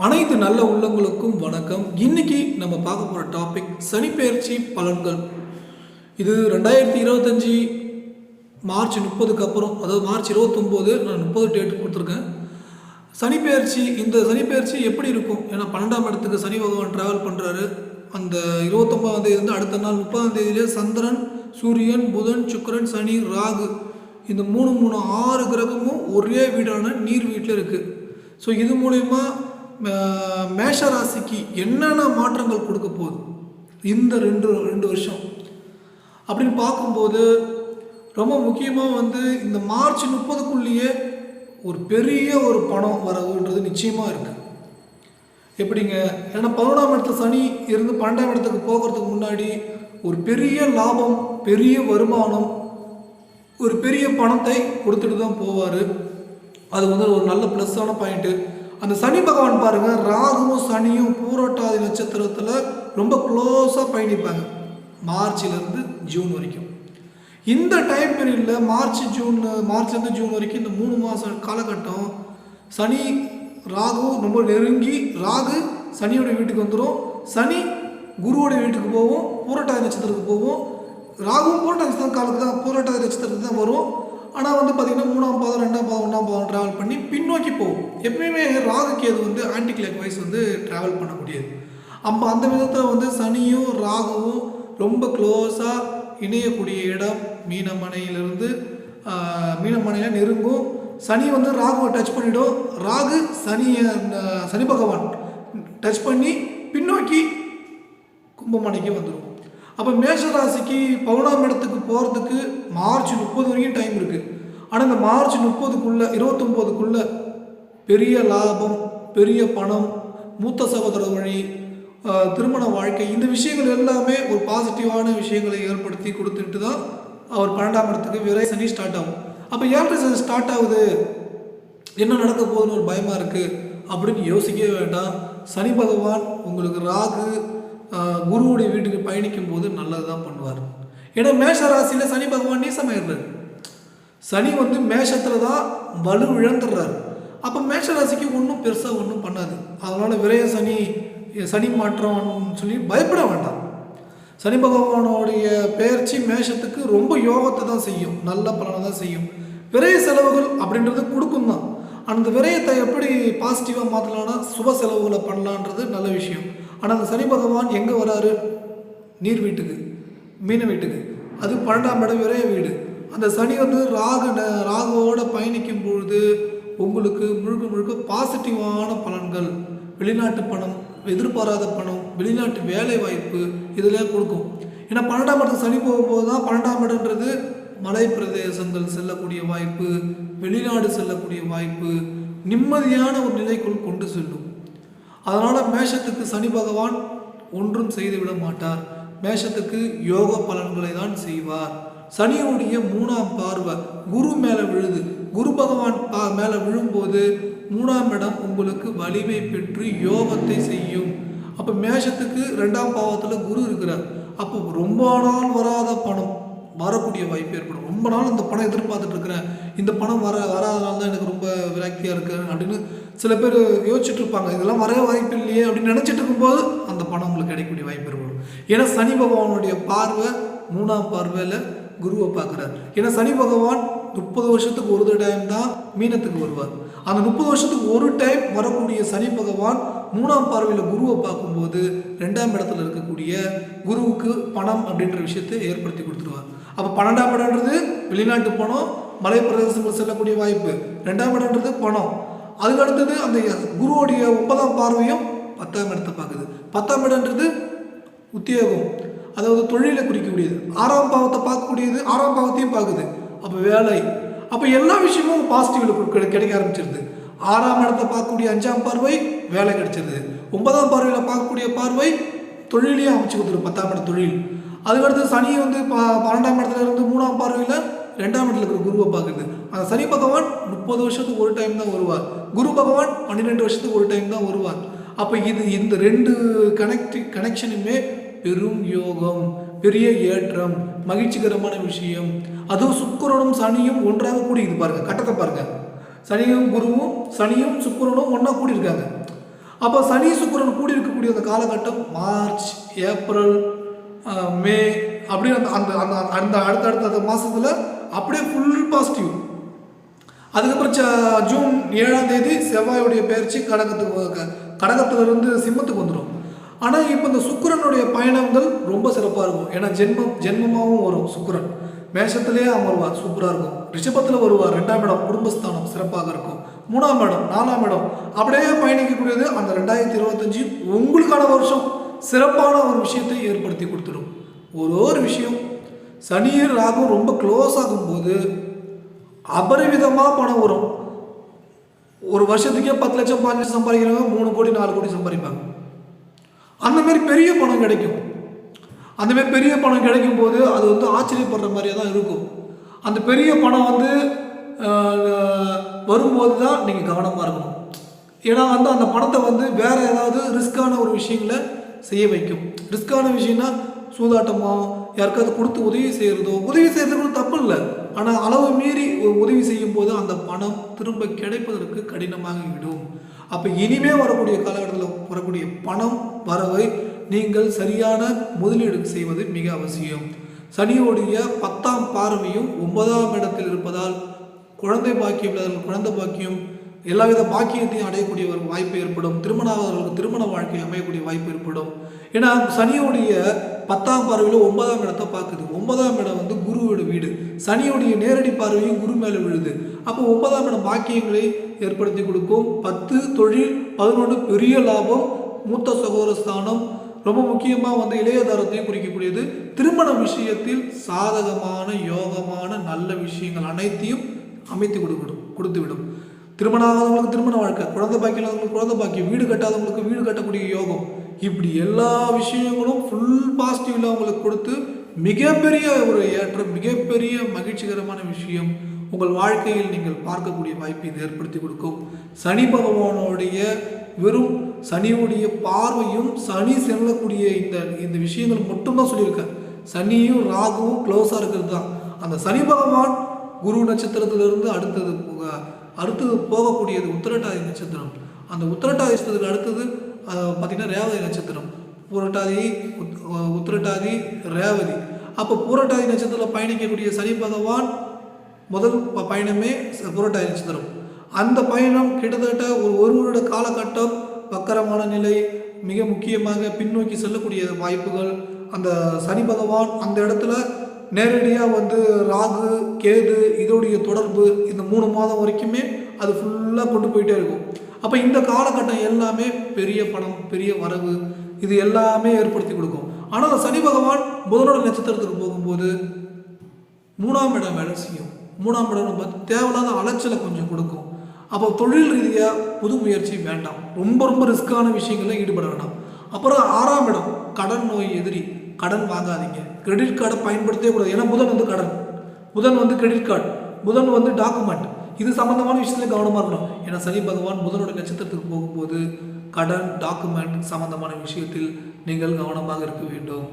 அனைத்து நல்ல உள்ளங்களுக்கும் வணக்கம். இன்னைக்கு நம்ம பார்க்க போகிற டாபிக் சனிப்பெயர்ச்சி பலன்கள். இது 2025 மார்ச் 30க்கு அப்புறம், அதாவது மார்ச் 29, நான் 30 டேட் கொடுத்துருக்கேன். சனிப்பெயர்ச்சி, இந்த சனிப்பெயர்ச்சி எப்படி இருக்கும்? ஏன்னா 12ஆம் இடத்துக்கு சனி பகவான் ட்ராவல் பண்ணுறாரு. அந்த 29ஆம் தேதி அடுத்த நாள் 30ஆம் தேதியிலே சந்திரன், சூரியன், புதன், சுக்கிரன், சனி, ராகு, இந்த 6 கிரகமும் ஒரே வீடான நீர் வீட்டில் இருக்குது. ஸோ இது மூலயமா மேஷ ராசிக்கு என்னென்ன மாற்றங்கள் கொடுக்க போகுது இந்த ரெண்டு வருஷம் அப்படின்னு பார்க்கும்போது, ரொம்ப முக்கியமாக இந்த மார்ச் 30க்குள்ளேயே ஒரு பெரிய ஒரு பணம் வரவுன்றது நிச்சயமாக இருக்குது. எப்படிங்க? ஏன்னா 11ஆம் இடத்துல சனி இருந்து 12ஆம் இடத்துக்கு போகிறதுக்கு முன்னாடி ஒரு பெரிய லாபம், பெரிய வருமானம், ஒரு பெரிய பணத்தை கொடுத்துட்டு தான் போவார். அது ஒரு நல்ல ப்ளஸ்ஸான பாயிண்ட்டு. அந்த சனி பகவான் பாருங்கள், ராகுவும் சனியும் பூரட்டாதி நட்சத்திரத்தில் ரொம்ப க்ளோஸாக பயணிப்பாங்க மார்ச்லேருந்து ஜூன் வரைக்கும். இந்த டைம் பீரியடில் மார்ச்லேருந்து ஜூன் வரைக்கும் இந்த 3 மாத காலகட்டம் சனி ராகு ரொம்ப நெருங்கி, ராகு சனியோட வீட்டுக்கு வந்துடும், சனி குருவோடைய வீட்டுக்கு போவோம், பூரட்டாதி நட்சத்திரத்துக்கு போவோம். ராகுவும் பூரட்டாதி நட்சத்திரத்துக்கு தான் வரும். ஆனால் பார்த்திங்கன்னா 3ஆம் பாதம், 2ஆம் பாதம், 1ஆம் பாதம் ட்ராவல் பண்ணி பின்னோக்கி போகும். எப்பயுமே Rahu Ketu anticlockwise travel பண்ணக்கூடியது. அந்த விதத்தில் சனியும் ராகுவும் ரொம்ப க்ளோஸாக இணையக்கூடிய இடம் மீனமனையிலிருந்து மீனமனையில் நெருங்கும். சனி ராகுவை டச் பண்ணிவிடும், ராகு சனி பகவான் டச் பண்ணி பின்னோக்கி கும்பமனைக்கு வந்துடும். அப்போ மேஷராசிக்கு 11ஆம் இடத்துக்கு போகிறதுக்கு மார்ச் 30 வரைக்கும் டைம் இருக்குது. ஆனால் இந்த மார்ச் 29க்குள்ளே பெரிய லாபம், பெரிய பணம், மூத்த சகோதர வழி, திருமண வாழ்க்கை, இந்த விஷயங்கள் எல்லாமே ஒரு பாசிட்டிவான விஷயங்களை ஏற்படுத்தி கொடுத்துட்டு தான் அவர் 12ஆம் இடத்துக்கு விரை சனி ஸ்டார்ட் ஆகும். அப்போ ஏழரை சனி ஸ்டார்ட் ஆகுது, என்ன நடக்க போகுதுன்னு ஒரு பயமாக இருக்குது அப்படின்னு யோசிக்கவே வேண்டாம். சனி பகவான் உங்களுக்கு ராகு குருவுடைய வீட்டுக்கு பயணிக்கும் போது நல்லது தான் பண்ணுவார். ஏன்னா மேஷ ராசியில் சனி பகவான் நீசமாயிடுறாரு. சனி மேஷத்தில் தான் வலு இழந்துடுறாரு. அப்போ மேஷ ராசிக்கு ஒன்றும் பெருசாக ஒன்றும் பண்ணாது. அதனால் விரைய சனி மாற்றம்னு சொல்லி பயப்பட வேண்டாம். சனி பகவானுடைய பெயர்ச்சி மேஷத்துக்கு ரொம்ப யோகத்தை தான் செய்யும், நல்ல பலனை தான் செய்யும். விரைய செலவுகள் அப்படின்றது கொடுக்கும் தான். அந்த விரயத்தை எப்படி பாசிட்டிவாக மாற்றலான்னா சுப செலவுகளை பண்ணலான்றது நல்ல விஷயம். ஆனால் அந்த சனி பகவான் எங்கே வராரு? நீர் வீட்டுக்கு, மீன வீட்டுக்கு. அது 12ஆம் இடம் விரைய வீடு. அந்த சனி ராகுவோட பயணிக்கும் பொழுது உங்களுக்கு முழுக்க பாசிட்டிவான பலன்கள், வெளிநாட்டு பணம், எதிர்பாராத பணம், வெளிநாட்டு வேலை வாய்ப்பு இதெல்லாம் கொடுக்கும். ஏன்னா 12ஆம் இடத்துக்கு சனி போகும்போது தான் 12ஆம் இடம்ன்றது மலை பிரதேசங்கள் செல்லக்கூடிய வாய்ப்பு, வெளிநாடு செல்லக்கூடிய வாய்ப்பு, நிம்மதியான ஒரு நிலைக்குள் கொண்டு செல்லும். அதனால் மேஷத்துக்கு சனி பகவான் ஒன்றும் செய்துவிட மாட்டார். மேஷத்துக்கு யோக பலன்களை தான் செய்வார். சனியுடைய 3ஆம் பார்வை குரு மேலே விழுது. குரு பகவான் மேலே விழும்போது 3ஆம் இடம் உங்களுக்கு வலிமை பெற்று யோகத்தை செய்யும். அப்போ மேஷத்துக்கு 2ஆம் பாவத்தில் குரு இருக்கிறார். அப்போ ரொம்ப நாள் வராத பணம் வரக்கூடிய வாய்ப்பு ஏற்படும். ரொம்ப நாள் இந்த பணம் எதிர்பார்த்துட்டு இருக்கிறேன், இந்த பணம் வராதனால தான் எனக்கு ரொம்ப விரக்தியாக இருக்குது அப்படின்னு சில பேர் யோசிச்சுட்டு இருப்பாங்க. இதெல்லாம் வர வாய்ப்பு இல்லையே அப்படின்னு நினச்சிட்டு இருக்கும்போது அந்த பணம் உங்களுக்கு கிடைக்கக்கூடிய வாய்ப்பு ஏற்படும். ஏன்னா சனி பகவானுடைய பார்வை 3ஆம் பார்வையில் குருவை பார்க்குறார். ஏன்னா சனி பகவான் 30 வருஷத்துக்கு ஒரு டைம் தான் மீனத்துக்கு வருவார். அந்த 30 வருஷத்துக்கு ஒரு டைம் வரக்கூடிய சனி பகவான் 3ஆம் பார்வையில் குருவை பார்க்கும்போது 2ஆம் இடத்துல இருக்கக்கூடிய குருவுக்கு பணம் அப்படின்ற விஷயத்தை ஏற்படுத்தி கொடுத்துருவார். அப்போ 12ஆம் இடம்ன்றது வெளிநாட்டு பணம், மலை பிரதேசங்கள் செல்லக்கூடிய வாய்ப்பு. 2ஆம் இடம்ன்றது பணம். அதுக்கு அடுத்தது அந்த குருவோடைய 9ஆம் பார்வையும் 10ஆம் இடத்தை பார்க்குது. 10ஆம் இடம்ன்றது உத்தியோகம், அதாவது தொழிலை குறிக்கக்கூடியது. 6ஆம் பாவத்தை பார்க்கக்கூடியது, 6ஆம் பாவத்தையும் பார்க்குது. அப்போ வேலை, அப்போ எல்லா விஷயமும் பாசிட்டிவில் கிடைக்க ஆரம்பிச்சிருது. 6ஆம் இடத்தை பார்க்கக்கூடிய 5ஆம் பார்வை வேலை கிடைச்சிருது. 9ஆம் பார்வையில் பார்க்கக்கூடிய பார்வை தொழிலையும் அமைச்சு கொடுத்துரு, 10ஆம் இட தொழில். அதுக்கடுத்து சனி 12ஆம் இடத்துல இருந்து 3ஆம் பார்வையில் 2ஆம் இடத்துல இருக்கிற குருவை பார்க்குது. அந்த சனி பகவான் 30 வருஷத்துக்கு ஒரு டைம் தான் வருவார். குரு பகவான் 12 வருஷத்துக்கு ஒரு டைம் தான் வருவார். அப்போ இந்த 2 கனெக்ஷனுமே பெரும் யோகம், பெரிய ஏற்றம், மகிழ்ச்சிகரமான விஷயம். அதுவும் சுக்கிரனும் சனியும் ஒன்றாக கூடிக்குது பாருங்கள், கட்டத்தை பாருங்கள். சனியும் சுக்கிரனும் ஒன்றா கூடியிருக்காங்க. அப்போ சனி சுக்கிரன் கூடி இருக்கக்கூடிய அந்த காலகட்டம் மார்ச், ஏப்ரல், மே, அப்படியே அந்த அந்த அந்த அந்த அடுத்தடுத்த மாதத்தில் அப்படியே ஃபுல் பாசிட்டிவ். அதுக்கப்புறம் ஜூன் 7ஆம் தேதி செவ்வாயுடைய பயிற்சி கடகத்திலிருந்து சிம்மத்துக்கு வந்துடும். ஆனால் இப்போ இந்த சுக்கிரனுடைய பயணங்கள் ரொம்ப சிறப்பாக இருக்கும். ஏன்னா ஜென்மமாகவும் வரும் சுக்கிரன். மேஷத்திலேயே அமர்வார், சூப்பராக இருக்கும். ரிஷபத்தில் வருவார், 2ஆம் இடம் குடும்பஸ்தானம் சிறப்பாக இருக்கும். 3ஆம் இடம், 4ஆம் இடம் அப்படியே பயணிக்கக்கூடியது. அந்த 2025 உங்களுக்கான வருஷம் சிறப்பான ஒரு விஷயத்தை ஏற்படுத்தி கொடுத்துடும். ஒரு விஷயம், சனியும் ராகும் ரொம்ப க்ளோஸ் ஆகும்போது அபரிவிதமாக பணம் வரும். ஒரு வருஷத்துக்கே 10 லட்சம் 5 லட்சம் சம்பாதிக்கிறவங்க 3 கோடி 4 கோடி சம்பாதிப்பாங்க. அந்த மாதிரி பெரிய பணம் கிடைக்கும். அந்த மாதிரி பெரிய பணம் கிடைக்கும் போது அது வந்து ஆச்சரியப்படுற மாதிரியே தான் இருக்கும். அந்த பெரிய பணம் வந்து வரும்போது தான் நீங்கள் கவனமாக இருக்கணும். ஏன்னா வந்து அந்த பணத்தை வந்து வேறு ஏதாவது ரிஸ்க்கான ஒரு விஷயங்களை செய்ய வைக்கும். ரிஸ்க்கான விஷயம்னா சூதாட்டமோ, யாருக்காவது கொடுத்து உதவி செய்கிறது கூட தப்பு இல்லை. ஆனால் அளவு மீறி உதவி செய்யும் போது அந்த பணம் திரும்ப கிடைப்பதற்கு கடினமாக விடும். அப்போ இனிமே வரக்கூடிய காலகட்டத்தில் வரக்கூடிய பணம் வரவை நீங்கள் சரியான முதலீடு செய்வது மிக அவசியம். சனியோடைய 10ஆம் பார்வையும் 9ஆம் இடத்தில் இருப்பதால் குழந்தை பாக்கியம் எல்லாவித பாக்கியத்தையும் அடையக்கூடிய ஒரு வாய்ப்பு ஏற்படும். திருமணாதவர்களுக்கு திருமண வாழ்க்கை அமையக்கூடிய வாய்ப்பு ஏற்படும். ஏன்னா சனியோடைய 10ஆம் பார்வையில் 9ஆம் இடத்தை பார்க்குது. 9ஆம் இடம் வந்து குருவோட வீடு. சனியோடைய நேரடி பார்வையும் குரு மேலே விழுது. அப்போ 9ஆம் இடம் பாக்கியங்களை ஏற்படுத்தி கொடுக்கும். 10 தொழில், 11 பெரிய லாபம், மூத்த சகோதர ஸ்தானம், ரொம்ப முக்கியமாக வந்து இளையதாரத்தையும் குறிக்கக்கூடியது. திருமண விஷயத்தில் சாதகமான யோகமான நல்ல விஷயங்கள் அனைத்தையும் அமைத்து கொடுத்துவிடும். திருமணம் ஆகாதவங்களுக்கு திருமண வாழ்க்கை, குழந்தை பாக்கியம் இல்லாதவங்களுக்கு குழந்தை பாக்கியம், வீடு கட்டாதவங்களுக்கு வீடு கட்டக்கூடிய யோகம், இப்படி எல்லா விஷயங்களும் ஃபுல் பாசிட்டிவ்ல அவங்களுக்கு கொடுத்து மிகப்பெரிய ஒரு ஏற்றம், மிகப்பெரிய மகிழ்ச்சிகரமான விஷயம் உங்கள் வாழ்க்கையில் நீங்கள் பார்க்கக்கூடிய வாய்ப்பை இது ஏற்படுத்தி கொடுக்கும். சனி பகவானுடைய வெறும் சனியுடைய பார்வையும் சனி செல்லக்கூடிய இந்த விஷயங்கள் மட்டும்தான் சொல்லியிருக்கேன். சனியும் ராகுவும் க்ளோஸாக இருக்கிறது தான். அந்த சனி பகவான் குரு நட்சத்திரத்திலிருந்து அடுத்தது போகக்கூடியது உத்திரட்டாதி நட்சத்திரம். அந்த உத்திரட்டாதி நட்சத்திரத்துக்கு அடுத்தது பார்த்திங்கன்னா ரேவதி நட்சத்திரம். உத்திரட்டாதி ரேவதி. அப்போ பூரட்டாதி நட்சத்திரத்தில் பயணிக்கக்கூடிய சனி பகவான் முதல் பயணமே புரட்டாதி நட்சத்திரம். அந்த பயணம் கிட்டத்தட்ட ஒரு வருட காலகட்டம் வக்கரமான நிலை, மிக முக்கியமாக பின்னோக்கி செல்லக்கூடிய வாய்ப்புகள். அந்த சனி பகவான் அந்த இடத்துல நேரடியாக வந்து ராகு கேது இதோடைய தொடர்பு இந்த 3 மாதம் வரைக்குமே அது ஃபுல்லாக கொண்டு போயிட்டே இருக்கும். அப்போ இந்த காலகட்டம் எல்லாமே பெரிய பணம், பெரிய வரவு, இது எல்லாமே ஏற்படுத்தி கொடுக்கும். ஆனால் அந்த சனி பகவான் புதனோட நட்சத்திரத்துக்கு போகும்போது 3ஆம் இடம் வேலை செய்யும். 3ஆம் இடம் நம்ம தேவையில்லாத அலைச்சலை கொஞ்சம் கொடுக்கும். அப்போ தொழில் ரீதியாக புது முயற்சி வேண்டாம். ரொம்ப ரிஸ்க்கான விஷயங்களில் ஈடுபட வேண்டாம். அப்புறம் 6ஆம் இடம் கடன் நோய் எதிரி. கடன் வாங்காதீங்க. கிரெடிட் கார்டை பயன்படுத்தவே கூடாது. ஏன்னா புதன் வந்து கடன், புதன் வந்து கிரெடிட் கார்டு, புதன் வந்து டாக்குமெண்ட், இது சம்மந்தமான விஷயத்துல கவனமாக இருக்கணும். ஏன்னா சனி பகவான் புதனோட நட்சத்திரத்துக்கு போகும்போது கடன் டாக்குமெண்ட் சம்மந்தமான விஷயத்தில் நீங்கள் கவனமாக இருக்க வேண்டும்.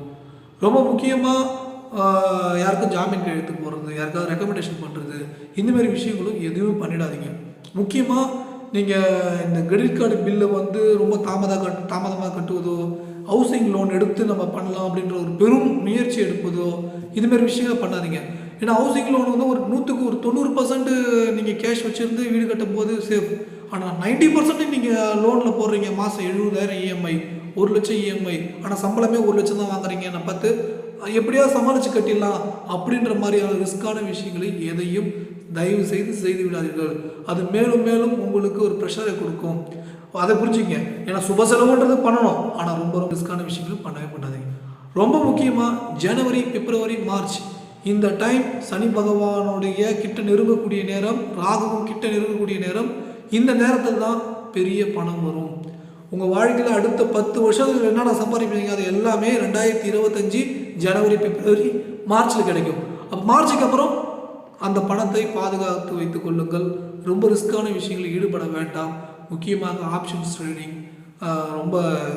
ரொம்ப முக்கியமாக யாருக்கும் ஜாமீன் கையெழுத்து போடுறது, யாருக்காவது ரெக்கமெண்டேஷன் பண்ணுறது, இந்தமாரி விஷயங்களும் எதுவும் பண்ணிடாதீங்க. முக்கியமாக நீங்கள் இந்த கிரெடிட் கார்டு பில்லை வந்து ரொம்ப தாமதமாக கட்டுவதோ, ஹவுசிங் லோன் எடுத்து நம்ம பண்ணலாம் அப்படின்ற ஒரு பெரும் முயற்சி எடுப்பதோ, இதுமாரி விஷயங்களை பண்ணாதீங்க. ஏன்னா ஹவுசிங் லோன் வந்து ஒரு 90% நீங்கள் கேஷ் வச்சுருந்து வீடு கட்டும் போது சேஃப். ஆனால் 90% நீங்கள் லோனில் போடுறீங்க. மாதம் 70,000 இஎம்ஐ, 1 லட்சம் இஎம்ஐ, ஆனால் சம்பளமே 1 லட்சம் தான் வாங்குறீங்க. நான் பார்த்து எப்படியாவது சமாளித்து கட்டிடலாம் அப்படின்ற மாதிரியான ரிஸ்க்கான விஷயங்களை எதையும் தயவு செய்து விடாதீர்கள். அது மேலும் உங்களுக்கு ஒரு ப்ரெஷரை கொடுக்கும். அதை புரிஞ்சுங்க. ஏன்னா சுப செலவுன்றது பண்ணணும், ஆனால் ரொம்ப ரிஸ்க்கான விஷயங்களும் பண்ணவே பண்ணாதீங்க. ரொம்ப முக்கியமாக ஜனவரி, பிப்ரவரி, மார்ச் இந்த டைம் சனி பகவானுடைய கிட்ட நெருங்கக்கூடிய நேரம், ராகுவும் கிட்ட நெருங்கக்கூடிய நேரம். இந்த நேரத்தில் தான் பெரிய பணம் வரும். உங்கள் வாழ்க்கையில் அடுத்த 10 வருஷத்துக்கு என்னென்ன சம்பாதிப்பீங்க அது எல்லாமே 2025 ஜனவரி, பிப்ரவரி, மார்ச்சில் கிடைக்கும். அப்போ மார்ச்சுக்கு அப்புறம் அந்த பணத்தை பாதுகாத்து வைத்துக் கொள்ளுங்கள். ரொம்ப ரிஸ்க்கான விஷயங்களில் ஈடுபட வேண்டாம். முக்கியமாக ஆப்ஷன்ஸ் ட்ரேடிங், ரொம்ப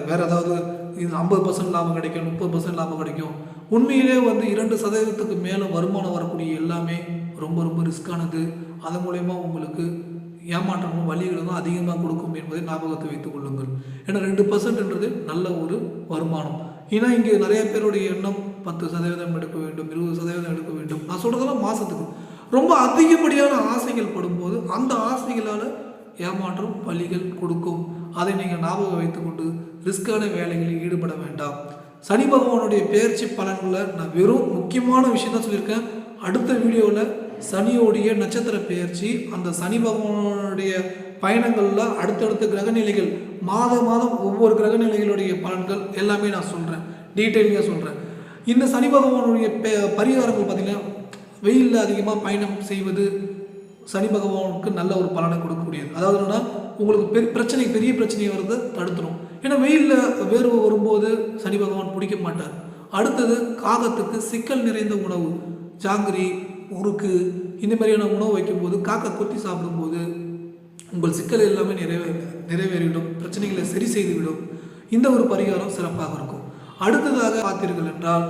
வேறு ஏதாவது இது 50% லாபம் கிடைக்கும், 30% லாபம் கிடைக்கும். உண்மையிலே வந்து 2% மேலே வருமானம் வரக்கூடிய எல்லாமே ரொம்ப ரிஸ்க்கானது. அதன் மூலயமா உங்களுக்கு ஏமாற்றமும் வலிகளும் அதிகமாக கொடுக்கும் என்பதை ஞாபகத்தை வைத்துக் கொள்ளுங்கள். ஏன்னா 2%ன்றது நல்ல ஒரு வருமானம். ஏன்னா இங்கே நிறைய பேருடைய எண்ணம் 10% எடுக்க வேண்டும், 20% எடுக்க வேண்டும். நான் சொல்கிறதெல்லாம் மாதத்துக்கு. ரொம்ப அதிகப்படியான ஆசைகள் படும்போது அந்த ஆசைகளால் ஏமாற்றம் வலிகள் கொடுக்கும். அதை நீங்கள் ஞாபகம் வைத்துக்கொண்டு ரிஸ்கான வேலைகளில் ஈடுபட வேண்டாம். சனி பகவானுடைய பெயர்ச்சி பலன்களில் நான் வெறும் முக்கியமான விஷயம் தான் சொல்லியிருக்கேன். அடுத்த வீடியோவில் சனியோடைய நட்சத்திர பெயர்ச்சி, அந்த சனி பகவானுடைய பயணங்களில் அடுத்தடுத்த கிரகநிலைகள் மாதம் ஒவ்வொரு கிரகநிலைகளுடைய பலன்கள் எல்லாமே நான் சொல்கிறேன், டீட்டெயிலிங்காக சொல்கிறேன். இந்த சனி பகவானுடைய பரிகாரங்கள் பார்த்திங்கன்னா, வெயிலில் அதிகமாக பயணம் செய்வது சனி பகவானுக்கு நல்ல ஒரு பலனை கொடுக்கக்கூடியது. அதாவது என்னன்னா, உங்களுக்கு பெரிய பிரச்சனை வரதை தடுத்துடும். ஏன்னா வெயிலில் வேர்வை வரும்போது சனி பகவான் பிடிக்க மாட்டார். அடுத்தது காகத்துக்கு சிக்கல் நிறைந்த உணவு, ஜாங்கிரி, உருக்கு இந்த மாதிரியான உணவு வைக்கும்போது காக்கா கொத்தி சாப்பிடும்போது உங்கள் சிக்கல் எல்லாமே நிறைவேறிவிடும், பிரச்சனைகளை சரி செய்துவிடும். இந்த ஒரு பரிகாரம் சிறப்பாக இருக்கும். அடுத்ததாக பார்த்தீர்கள் என்றால்,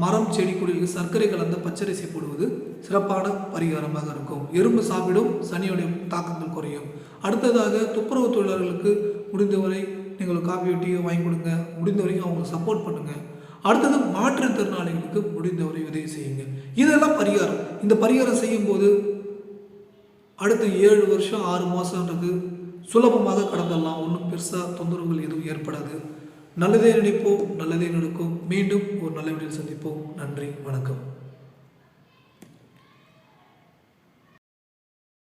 மரம் செடி கொடிகளுக்கு சர்க்கரை கலந்த பச்சரிசி போடுவது சிறப்பான பரிகாரமாக இருக்கும். எறும்பு சாப்பிடும், சனியுடைய தாக்கங்கள் குறையும். அடுத்ததாக துப்புரவு தொழிலாளர்களுக்கு முடிந்தவரை நீங்கள் காஃபியோ டீயோ வாங்கி கொடுங்க, முடிந்தவரைக்கும் அவங்களுக்கு சப்போர்ட் பண்ணுங்கள். அடுத்தது மாற்றுத்திறனாளிகளுக்கு முடிந்தவரை உதவி செய்யுங்க. இதெல்லாம் பரிகாரம். இந்த பரிகாரம் செய்யும்போது அடுத்த 7 வருஷம் 6 மாதம்ன்றது சுலபமாக கடந்துடலாம். ஒன்றும் பெருசாக தொந்தரவுகள் எதுவும் ஏற்படாது. நல்லதே நினைப்போம், நல்லதே நடக்கும். மீண்டும் ஒரு நல்ல வீடியோவில் சந்திப்போம். நன்றி, வணக்கம்.